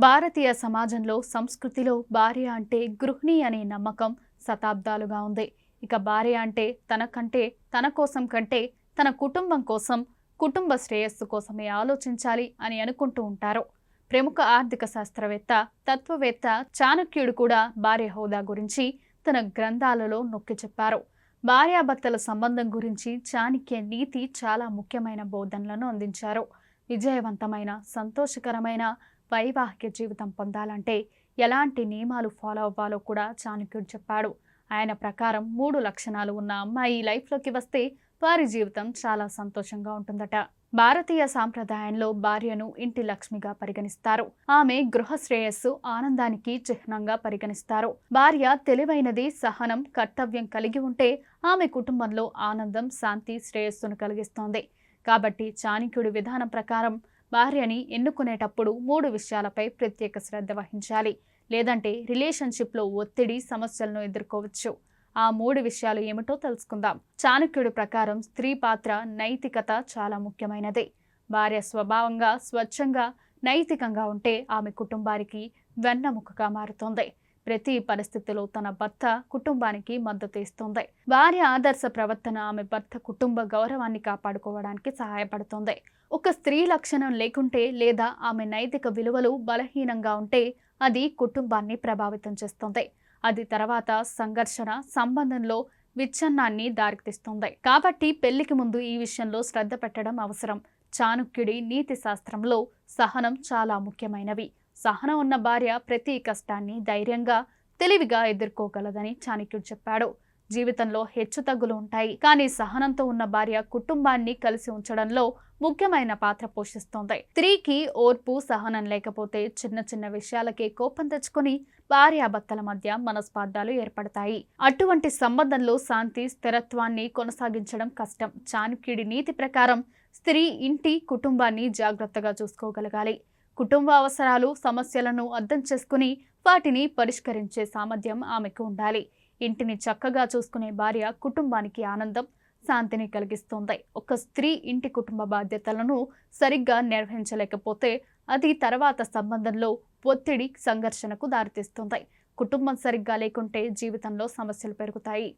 భారతీయ సమాజంలో సంస్కృతిలో భార్య అంటే గృహిణి అనే నమ్మకం శతాబ్దాలుగా ఉంది. ఇక భార్య అంటే తన కోసం కంటే తన కుటుంబం కోసం, కుటుంబ శ్రేయస్సు కోసమే ఆలోచించాలి అని అనుకుంటూ ఉంటారు. ప్రముఖ ఆర్థిక శాస్త్రవేత్త, తత్వవేత్త చాణక్యుడు కూడా భార్య హోదా గురించి తన గ్రంథాలలో నొక్కి చెప్పారు. భార్యాభర్తల సంబంధం గురించి చాణక్య నీతి చాలా ముఖ్యమైన బోధనలను అందించారు. విజయవంతమైన, సంతోషకరమైన వైవాహిక జీవితం పొందాలంటే ఎలాంటి నియమాలు ఫాలో అవ్వాలో కూడా చాణక్యుడు చెప్పాడు. ఆయన ప్రకారం 3 లక్షణాలు ఉన్న అమ్మాయి లైఫ్లోకి వస్తే వారి జీవితం చాలా సంతోషంగా ఉంటుందట. భారతీయ సాంప్రదాయంలో భార్యను ఇంటి లక్ష్మిగా పరిగణిస్తారు. ఆమె గృహ శ్రేయస్సు, ఆనందానికి చిహ్నంగా పరిగణిస్తారు. భార్య తెలివైనది, సహనం, కర్తవ్యం కలిగి ఉంటే ఆమె కుటుంబంలో ఆనందం, శాంతి, శ్రేయస్సును కలిగిస్తోంది. కాబట్టి చాణక్యుడి విధానం ప్రకారం భార్యని ఎన్నుకునేటప్పుడు 3 విషయాలపై ప్రత్యేక శ్రద్ధ వహించాలి. లేదంటే రిలేషన్షిప్లో ఒత్తిడి, సమస్యలను ఎదుర్కోవచ్చు. ఆ 3 విషయాలు ఏమిటో తెలుసుకుందాం. చాణక్యుడి ప్రకారం స్త్రీ పాత్ర, నైతికత చాలా ముఖ్యమైనది. భార్య స్వభావంగా, స్వచ్ఛంగా, నైతికంగా ఉంటే ఆమె కుటుంబానికి వెన్నెముకగా మారుతుంది. ప్రతి పరిస్థితిలో తన భర్త కుటుంబానికి మద్దతు ఇస్తుంది. భార్య ఆదర్శ ప్రవర్తన ఆమె భర్త కుటుంబ గౌరవాన్ని కాపాడుకోవడానికి సహాయపడుతుంది. ఒక స్త్రీ లక్షణం లేకుంటే లేదా ఆమె నైతిక విలువలు బలహీనంగా ఉంటే అది కుటుంబాన్ని ప్రభావితం చేస్తుంది. అది తర్వాత సంఘర్షణ, సంబంధంలో విచ్ఛిన్నాన్ని దారితీస్తుంది. కాబట్టి పెళ్లికి ముందు ఈ విషయంలో శ్రద్ధ పెట్టడం అవసరం. చాణక్యుడి నీతి శాస్త్రంలో సహనం చాలా ముఖ్యమైనవి. సహనం ఉన్న భార్య ప్రతి కష్టాన్ని ధైర్యంగా, తెలివిగా ఎదుర్కోగలదని చాణక్యుడు చెప్పాడు. జీవితంలో హెచ్చుతగ్గులు ఉంటాయి, కానీ సహనంతో ఉన్న భార్య కుటుంబాన్ని కలిసి ఉంచడంలో ముఖ్యమైన పాత్ర పోషిస్తోంది. స్త్రీకి ఓర్పు, సహనం లేకపోతే చిన్న చిన్న విషయాలకే కోపం తెచ్చుకొని భార్యాభర్తల మధ్య మనస్పార్థాలు ఏర్పడతాయి. అటువంటి సంబంధంలో శాంతి, స్థిరత్వాన్ని కొనసాగించడం కష్టం. చాణక్యుడి నీతి ప్రకారం స్త్రీ ఇంటి, కుటుంబాన్ని జాగ్రత్తగా చూసుకోగలగాలి. కుటుంబ అవసరాలు, సమస్యలను అర్థం చేసుకుని వాటిని పరిష్కరించే సామర్థ్యం ఆమెకు ఉండాలి. ఇంటిని చక్కగా చూసుకునే భార్య కుటుంబానికి ఆనందం, శాంతిని కలిగిస్తుంది. ఒక స్త్రీ ఇంటి కుటుంబ బాధ్యతలను సరిగ్గా నిర్వహించలేకపోతే అది తర్వాత సంబంధంలో ఒత్తిడి, సంఘర్షణకు దారితీస్తుంది. కుటుంబం సరిగ్గా లేకుంటే జీవితంలో సమస్యలు పెరుగుతాయి.